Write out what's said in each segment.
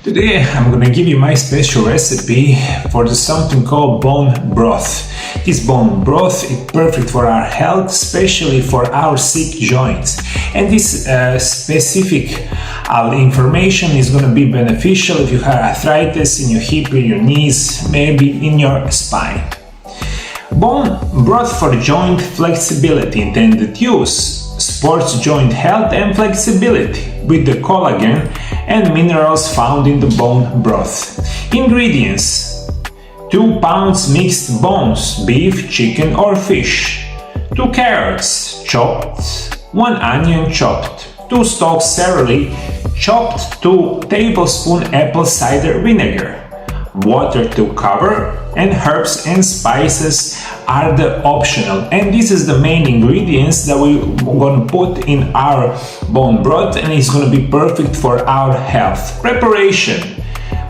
Today I'm gonna give you my special recipe for something called bone broth. This bone broth is perfect for our health, especially for our sick joints. And this specific information is gonna be beneficial if you have arthritis in your hip, in your knees, maybe in your spine. Bone broth for joint flexibility, intended use. Sports joint health and flexibility with the collagen and minerals found in the bone broth. Ingredients: 2 pounds mixed bones, beef, chicken or fish, 2 carrots chopped, 1 onion chopped, 2 stalks celery chopped, 2 tablespoons apple cider vinegar, water to cover, and herbs and spices are the optional. And this is the main ingredients that we're going to put in our bone broth, and it's going to be perfect for our health. Preparation: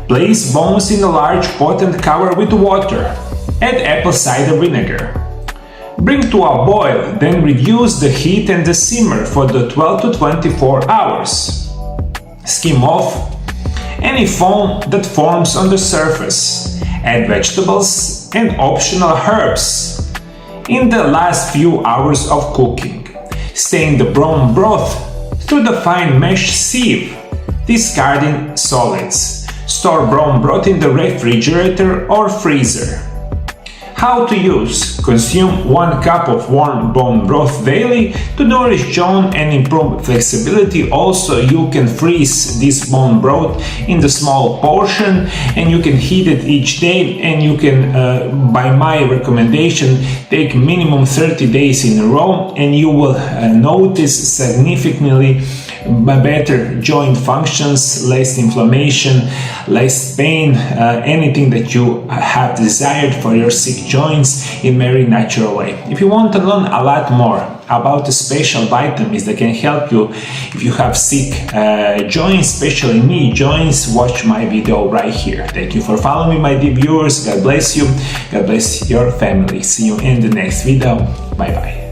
place bones in a large pot and cover with water. Add apple cider vinegar. Bring to a boil, then reduce the heat and simmer for the 12 to 24 hours. Skim off any foam that forms on the surface. Add vegetables and optional herbs in the last few hours of cooking. Stain the bone broth through the fine mesh sieve, discarding solids. Store bone broth in the refrigerator or freezer. How to use: consume 1 cup of warm bone broth daily to nourish joint and improve flexibility. Also, you can freeze this bone broth in the small portion and you can heat it each day, and you can, by my recommendation, take minimum 30 days in a row, and you will notice significantly better joint functions, less inflammation, less pain, anything that you have desired for your sick joints in a very natural way. If you want to learn a lot more about the special vitamins that can help you if you have sick joints, especially knee joints, watch my video right here. Thank you for following me, my dear viewers. God bless you. God bless your family. See you in the next video. Bye bye.